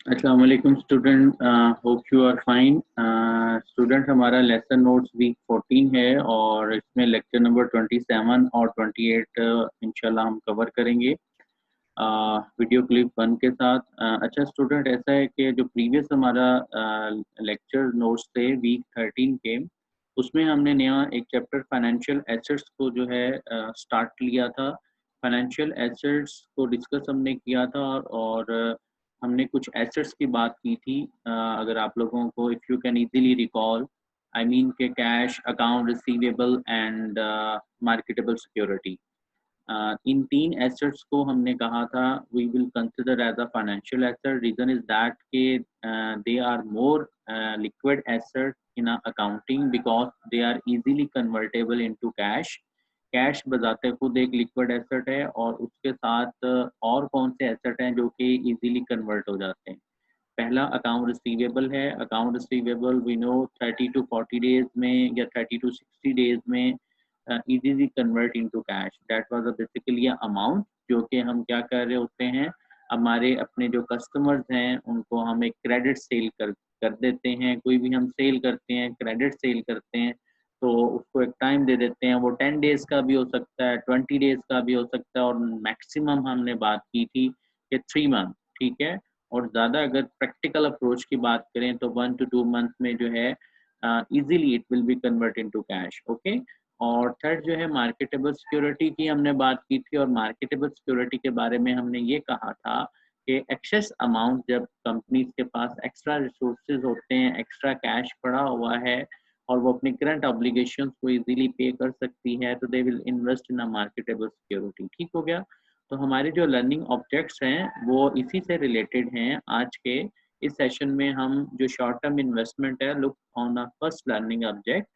अस्सलाम वालेकुम student, hope you are fine. Student, हमारा लेसन नोट्स वीक 14 है और इसमें लेक्चर नंबर 27 और 28 इंशाल्लाह हम कवर करेंगे वीडियो क्लिप 1 के साथ। अच्छा स्टूडेंट, ऐसा है कि जो प्रीवियस हमारा लेक्चर नोट्स थे वीक 13 के, उसमें हमने नया एक चैप्टर फाइनेंशियल एसेट्स को जो है स्टार्ट लिया था। फाइनेंशियल एसेट्स को डिस्कस हमने किया था और हमने कुछ एसेट्स की बात की थी। अगर आप लोगों को if you can easily recall, I mean के cash, account receivable and marketable security, इन तीन एसेट्स को हमने कहा था we will consider as a financial asset. Reason is that के they are more liquid asset in accounting because they are easily convertible into cash. Cash बजाते खुद एक लिक्विड एसेट है और उसके साथ और कौन से एसेट हैं जो कि इजीली कन्वर्ट हो जाते हैं। पहला अकाउंट रिसीवेबल है। Account receivable we know 30 to 40 days में या 30 टू 60 डेज में easily convert into cash. That was a basically a amount जो कि हम क्या कर रहे होते हैं, हमारे अपने जो कस्टमर्स हैं उनको हम एक क्रेडिट सेल कर देते हैं। कोई भी हम सेल करते हैं, क्रेडिट सेल करते हैं, तो उसको एक टाइम दे देते हैं। वो 10 डेज का भी हो सकता है, 20 डेज का भी हो सकता है और मैक्सिमम हमने बात की थी कि 3 मंथ, ठीक है। और ज़्यादा अगर प्रैक्टिकल अप्रोच की बात करें तो 1 to 2 मंथ में जो है easily it will be convert into cash. Okay. और थर्ड जो है मार्केटेबल सिक्योरिटी की हमने बात की थी और मार्केटेबल सिक्योरिटी के बारे में हमने ये कहा था कि एक्सेस अमाउंट, जब कंपनीज के पास एक्स्ट्रा रिसोर्सेज होते हैं, एक्स्ट्रा कैश पड़ा हुआ है और वो अपनी करंट ऑब्लिगेशंस को इजीली पे कर सकती है, तो they will invest in a marketable security. ठीक हो गया। तो हमारे जो लर्निंग ऑब्जेक्ट्स हैं वो इसी से रिलेटेड हैं। आज के इस सेशन में हम जो शॉर्ट टर्म इन्वेस्टमेंट है, look on the first learning object.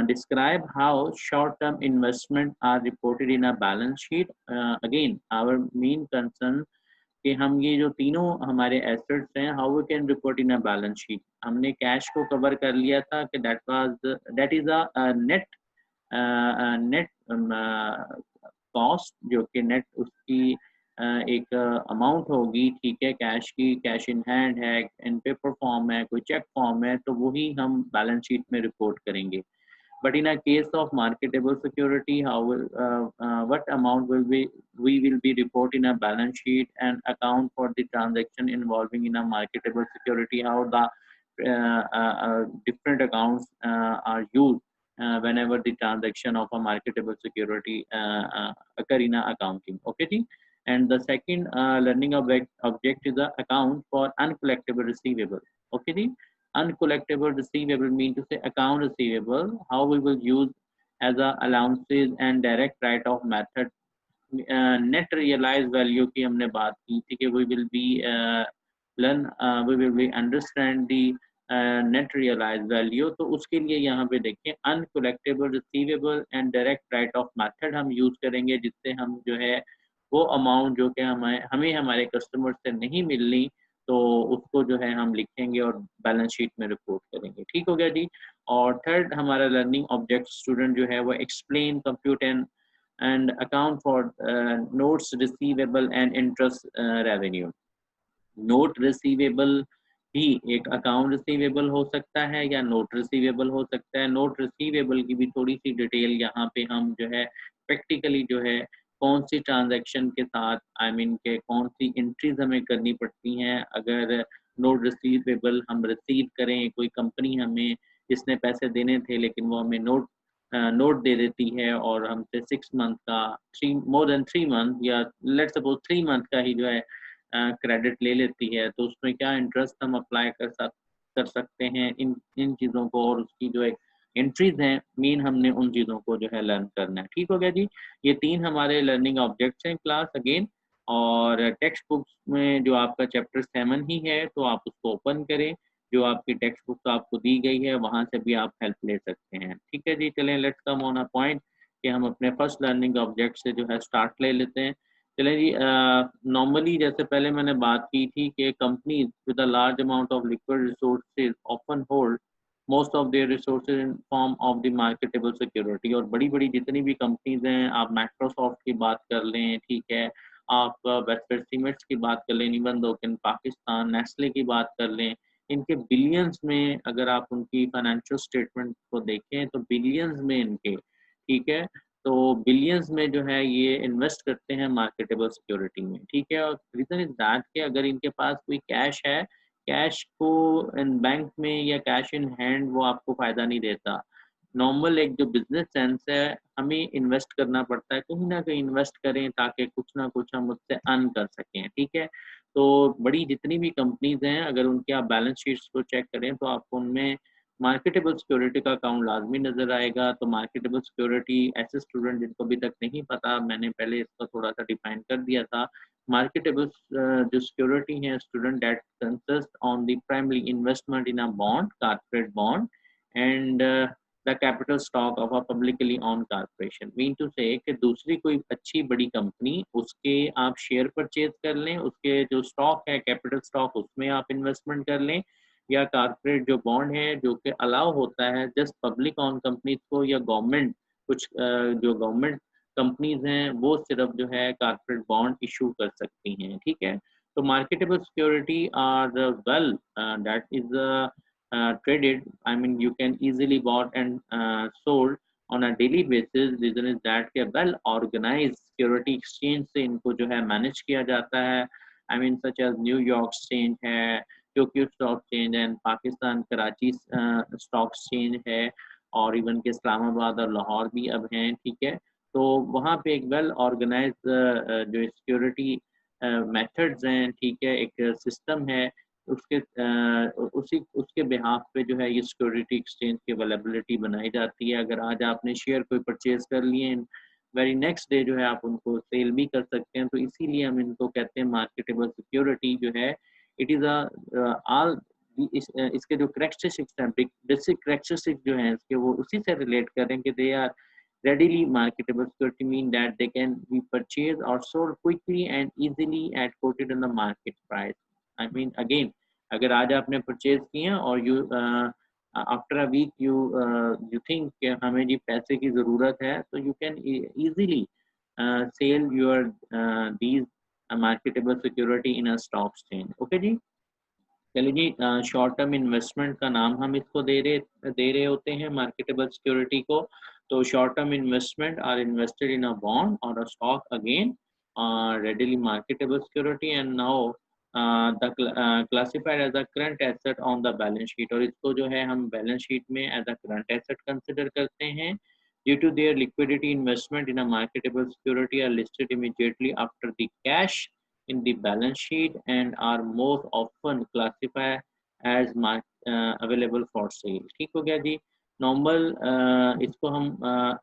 Describe how short-term investment are reported in a balance sheet. Again, our main concern कि हम ये जो तीनों हमारे एसेट्स हैं, how we can report in a balance sheet. हमने cash को कवर कर लिया था कि that is a net net cost, जो कि नेट उसकी एक अमाउंट होगी, ठीक है, कैश की। कैश इन हैंड है, इन पेपर फॉर्म है, कोई चेक फॉर्म है, तो वही हम बैलेंस शीट में रिपोर्ट करेंगे। But in a case of marketable security, what amount will we will be report in a balance sheet and account for the transaction involving in a marketable security? How the different accounts are used whenever the transaction of a marketable security occur in a accounting. Okay, जी? And the second learning object is the account for uncollectible receivable. Okay, जी? Uncollectible receivable mean to say account receivable, how we will use as a allowances and direct write off method। Net realize value की हमने बात की थी कि we will be learn, we will be understand the net realize value. तो उसके लिए यहाँ पे देखें uncollectable receivable and direct write off method हम यूज करेंगे, जिससे हम जो है वो अमाउंट जो कि हमें हमारे कस्टमर से नहीं मिलनी, तो उसको जो है हम लिखेंगे और बैलेंस शीट में रिपोर्ट करेंगे। ठीक हो गया जी। और थर्ड हमारा लर्निंग ऑब्जेक्ट स्टूडेंट जो है वो explain, compute and account for notes receivable and interest revenue। Note receivable भी एक अकाउंट रिसीवेबल हो सकता है या नोट रिसीवेबल हो सकता है। नोट रिसीवेबल की भी थोड़ी सी डिटेल यहाँ पे हम जो है प्रैक्टिकली जो है कौन सी ट्रांजैक्शन के साथ, आई मीन के कौन सी एंट्रीज हमें करनी पड़ती हैं अगर नोट रिसीवेबल हम रिसीव करें। कोई कंपनी हमें जिसने पैसे देने थे लेकिन वो हमें नोट दे देती है और हमसे 6 मंथ का, 3 या लेट्स सपोज 3 मंथ का ही जो है क्रेडिट ले लेती है, तो उसमें क्या इंटरेस्ट हम अप्लाई कर सकते हैं इन इन चीज़ों को, और उसकी जो एक एंट्रीज हैं मेन हमने उन चीज़ों को जो है लर्न करना है। ठीक हो गया जी। ये तीन हमारे लर्निंग ऑब्जेक्ट्स हैं क्लास अगेन। और टेक्स्ट बुक्स में जो आपका चैप्टर 7 ही है, तो आप उसको ओपन करें। जो आपकी टेक्स्ट बुक आपको दी गई है वहाँ से भी आप हेल्प ले सकते हैं। ठीक है जी। चलें, let's come on a point कि हम अपने फर्स्ट लर्निंग ऑब्जेक्ट से जो है स्टार्ट ले लेते हैं। चलें जी। नॉर्मली जैसे पहले मैंने बात की थी कि companies with a large amount of liquid resources often hold most of their resources in form of the marketable security. और बड़ी बड़ी जितनी भी कंपनीज हैं, आप माइक्रोसॉफ्ट की बात कर लें, ठीक है, आप वेस्टर्न सीमेंट्स की बात कर लें, इवन दो इन पाकिस्तान, नेस्ले की बात कर लें, इनके बिलियंस में अगर आप उनकी फाइनेंशियल स्टेटमेंट को देखें तो बिलियंस में इनके, ठीक है, तो बिलियंस में जो है ये इन्वेस्ट करते हैं मार्केटेबल सिक्योरिटी में, ठीक है। और रीज़न इज़ दैट कि अगर इनके पास कोई कैश है, कैश को इन बैंक में या कैश इन हैंड वो आपको फ़ायदा नहीं देता। नॉर्मल एक जो बिज़नेस सेंस है, हमें इन्वेस्ट करना पड़ता है, कहीं न कहीं इन्वेस्ट करें ताकि कुछ ना कुछ हम उससे अर्न कर सकें, ठीक है। तो बड़ी जितनी भी कंपनीज़ हैं, अगर उनके आप बैलेंस शीट्स को चेक करें तो आपको उनमें मार्केटेबल सिक्योरिटी का अकाउंट लाज़मी नज़र आएगा। तो मार्केटेबल सिक्योरिटी ऐसे स्टूडेंट जिनको अभी तक नहीं पता, मैंने पहले इसको थोड़ा-सा डिफाइन कर दिया था। मार्केटेबल जो सिक्योरिटी है student that consist on the primary investment in a bond, corporate bond and the capital stock of a publicly on corporation. Mean to say कि दूसरी कोई अच्छी बड़ी कंपनी, उसके आप शेयर परचेज कर लें, उसके जो स्टॉक है कैपिटल स्टॉक उसमें आप इन्वेस्टमेंट कर लें, या कॉर्पोरेट जो बॉन्ड है जो कि अलाउ होता है जस्ट पब्लिक ऑन कंपनीज को, या गवर्नमेंट कुछ जो गवर्नमेंट कंपनीज हैं वो सिर्फ जो है कॉर्पोरेट बॉन्ड इशू कर सकती हैं, ठीक है। तो marketable security are well that is traded. I mean, you can easily bought and sold on a daily basis. Reason is that कि well organized security exchange से इनको जो है manage किया जाता है. I mean, such as New York Exchange है, Tokyo Stock Exchange and Pakistan Karachi Stock Exchange है, और इवन के इस्लामाबाद और लाहौर भी अब हैं, ठीक है। तो वहाँ पे एक वेल ऑर्गेनाइज जो सिक्योरिटी मेथड्स हैं, ठीक है, एक सिस्टम है, उसके उसी उसके बिहाफ पे जो है ये सिक्योरिटी एक्सचेंज की अवेलेबिलिटी बनाई जाती है। अगर आज आपने शेयर कोई परचेज कर लिए, वेरी नेक्स्ट डे जो है आप उनको सेल भी कर सकते हैं। तो इसीलिए हम इनको कहते हैं मार्केटेबल सिक्योरिटी जो है, इट इज़ ऑल इसके जो करेक्टरिस्टिक्स हैं, बेसिक करेक्टरिस्टिक्स जो हैं इसके, वो उसी से रिलेट करें कि they are readily marketable security mean that they can be purchased or sold quickly and easily at quoted in the market price. I mean again, अगर आज आपने परचेज किए और you after a week you think कि हमें जी पैसे की ज़रूरत है, तो you can easily sell your these marketable security in a stock exchange. Okay जी, चलिए जी, शॉर्ट टर्म इन्वेस्टमेंट का नाम हम इसको दे रहे होते हैं मार्केटेबल सिक्योरिटी को। तो short term investment are invested in a bond और a stock again readily marketable security and now the classified as a current asset on the balance sheet, और इसको जो है हम बैलेंस शीट में as a current asset consider करते हैं। Due to their liquidity investment in a marketable security are listed immediately after the cash in the balance sheet and are most often classified as available for sale। ठीक हो गया जी। Normal इसको हम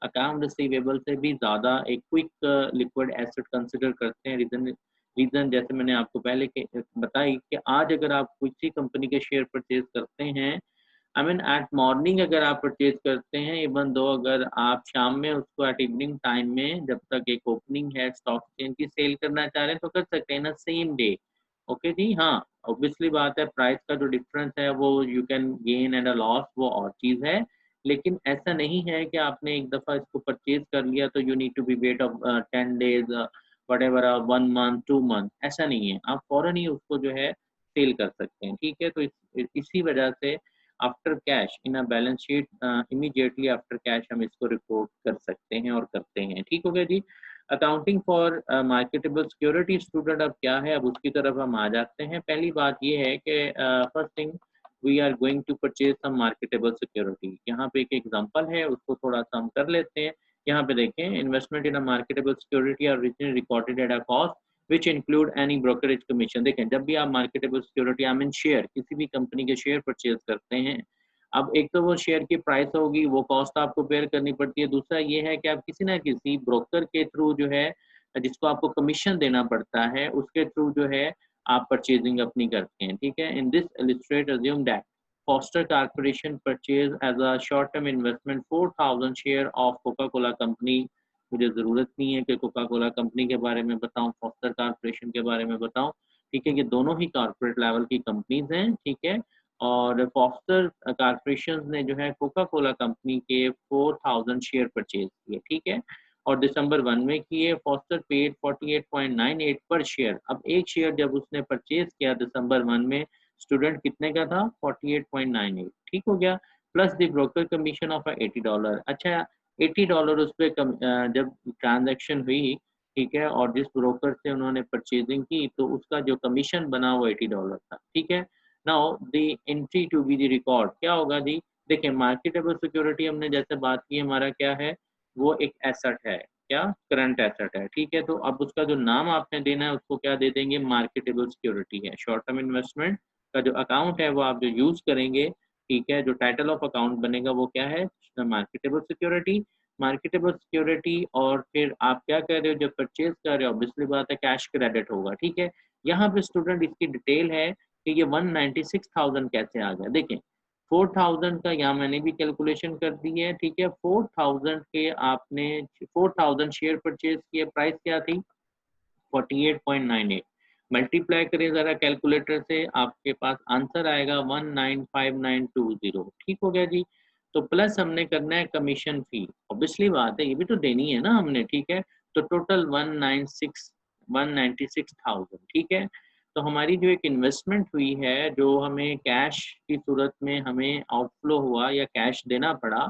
account receivable से भी ज़्यादा एक quick liquid asset consider करते हैं। रीज़न जैसे मैंने आपको पहले बताई कि आज अगर आप किसी कंपनी के शेयर परचेज करते हैं, आई मीन एट मॉर्निंग अगर आप परचेज करते हैं, इवन दो अगर आप शाम में उसको एट इवनिंग टाइम में जब तक एक ओपनिंग है स्टॉक एक्सचेंज की सेल करना चाह रहे हैं तो कर सकते हैं ना सेम डे। ओके जी, हाँ ऑब्वियसली बात है, प्राइस का जो डिफरेंस है वो you can gain and a loss, वो और चीज़ है। लेकिन ऐसा नहीं है कि आपने एक दफ़ा इसको परचेज कर लिया तो you need to be wait of 10 days whatever 1 month 2 month, ऐसा नहीं है, आप फ़ौरन ही उसको जो है सेल कर सकते हैं, ठीक है। तो इसी वजह से after cash in a balance sheet, immediately after cash हम इसको रिपोर्ट कर सकते हैं और करते हैं, ठीक हो गया जी। Accounting for marketable security student अब क्या है, अब उसकी तरफ हम आ जाते हैं। पहली बात ये है कि first thing we are going to purchase some marketable security. यहाँ पे एक एग्जांपल है, उसको थोड़ा सा हम कर लेते हैं। यहाँ पे देखें, investment in a marketable security are recorded at a cost which include any brokerage commission. देखें, जब भी आप marketable security I mean share, किसी भी कंपनी के शेयर परचेज करते हैं, अब एक तो वो शेयर की प्राइस होगी, वो कॉस्ट आपको बेयर करनी पड़ती है। दूसरा ये है कि आप किसी ना किसी ब्रोकर के थ्रू जो है, जिसको आपको कमीशन देना पड़ता है, उसके थ्रू जो है आप परचेजिंग अपनी करते हैं, ठीक है। In this illustrate assume that Foster Corporation purchased as a short-term investment 4,000 share of Coca Cola company. मुझे ज़रूरत नहीं है कि कोका कोला कंपनी के बारे में बताऊं, फॉस्टर कॉर्पोरेशन के बारे में बताऊं, ठीक है। ये दोनों ही कॉर्पोरेट लेवल की कंपनीज हैं, ठीक है। और फॉस्टर कॉर्पोरेशन ने जो है कोका कोला कंपनी के 4,000 शेयर परचेज किए, ठीक है। और दिसंबर 1 में किए। फॉस्टर पेड 48.98 पर शेयर। अब एक शेयर जब उसने परचेज किया दिसंबर 1 में, स्टूडेंट कितने का था? 48.98। ठीक हो गया। Plus the broker commission of $80। अच्छा, $80 उस पर जब ट्रांजेक्शन हुई, ठीक है, और जिस ब्रोकर से उन्होंने परचेजिंग की तो उसका जो कमीशन बना वो $80 था। ठीक है। Now the entry to be the record क्या होगा जी? देखिए, मार्केटेबल सिक्योरिटी हमने जैसे बात की, हमारा क्या है, वो एक एसेट है। क्या? करंट एसेट है। ठीक है, तो अब उसका जो नाम आपने देना है उसको क्या दे देंगे? मार्केटेबल सिक्योरिटी है। शॉर्ट टर्म इन्वेस्टमेंट का जो अकाउंट है वो आप जो यूज करेंगे, ठीक है, जो टाइटल ऑफ अकाउंट बनेगा वो क्या है? Marketable security. Marketable security. और फिर आप क्या कर रहे हो? जब परचेज कर रहे हो, ऑब्वियसली बात है कैश क्रेडिट होगा। ठीक है। यहाँ पे स्टूडेंट इसकी डिटेल है कि ये 196,000 कैसे आ गया। देखें, 4,000 का यहाँ मैंने भी कैलकुलेशन कर दी है। ठीक है, 4,000 के आपने 4,000 शेयर परचेज किए, प्राइस क्या थी? 48.98। मल्टीप्लाई करें जरा कैलकुलेटर से, आपके पास आंसर आएगा 195920। ठीक हो गया जी। तो प्लस हमने करना है कमीशन फी, ऑब्वियसली बात है ये भी तो देनी है ना हमने। ठीक है, तो टोटल 196,000। ठीक है। तो हमारी जो एक इन्वेस्टमेंट हुई है, जो हमें कैश की सूरत में हमें आउटफ्लो हुआ या कैश देना पड़ा,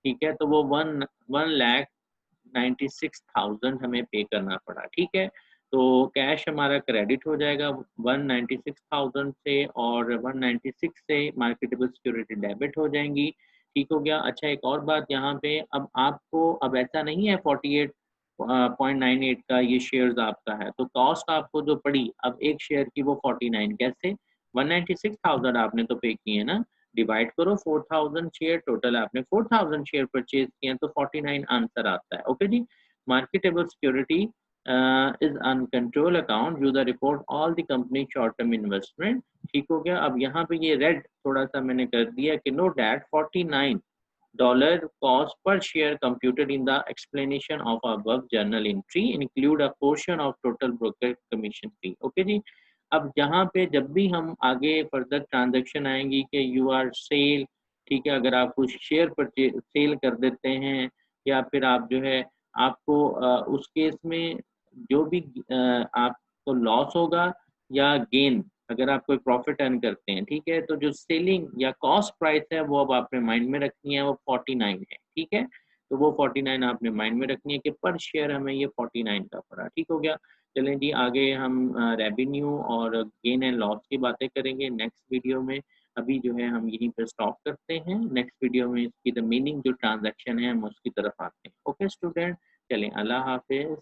ठीक है, तो वो 1,96,000 हमें पे करना पड़ा। ठीक है, तो कैश हमारा क्रेडिट हो जाएगा 196,000 से, और 196 से मार्केटेबल सिक्योरिटी डेबिट हो जाएंगी। ठीक हो गया। अच्छा, एक और बात यहाँ पे, अब आपको अब ऐसा नहीं है 48.98 का ये शेयर्स आपका है, तो कॉस्ट आपको जो पड़ी अब एक शेयर की वो 49। कैसे? 196,000 आपने तो पे किए ना, डिवाइड करो 4,000 शेयर, टोटल आपने 4,000 शेयर परचेज किए तो 49 आंसर आता है। ओके जी। Marketable security is on control account, use the report all the company short term investment। ठीक हो गया। अब यहाँ पे ये रेड थोड़ा सा मैंने कर दिया कि know that $49 cost per share computed in the explanation of above journal entry include a portion of total broker commission fee। Okay जी। अब यहाँ पे जब भी हम आगे फर्दर ट्रांजेक्शन आएंगी कि यू आर सेल, ठीक है, अगर आप कुछ शेयर परचेज सेल कर देते हैं, या फिर आप जो है आपको उस केस में जो भी आपको लॉस होगा या गेन, अगर आप कोई प्रॉफिट अर्न करते हैं, ठीक है, तो जो सेलिंग या कॉस्ट प्राइस है वो अब आपने माइंड में रखनी है, वो 49 है। ठीक है, तो वो 49 आपने माइंड में रखनी है कि पर शेयर हमें ये 49 का पड़ा। ठीक हो गया। चलें जी, आगे हम रेवेन्यू और गेन एंड लॉस की बातें करेंगे नेक्स्ट वीडियो में। अभी जो है हम यहीं पर स्टॉप करते हैं। नेक्स्ट वीडियो में इसकी द मीनिंग जो ट्रांजैक्शन है हम उसकी तरफ आते हैं। ओके स्टूडेंट, चलें, अल्लाह हाफिज।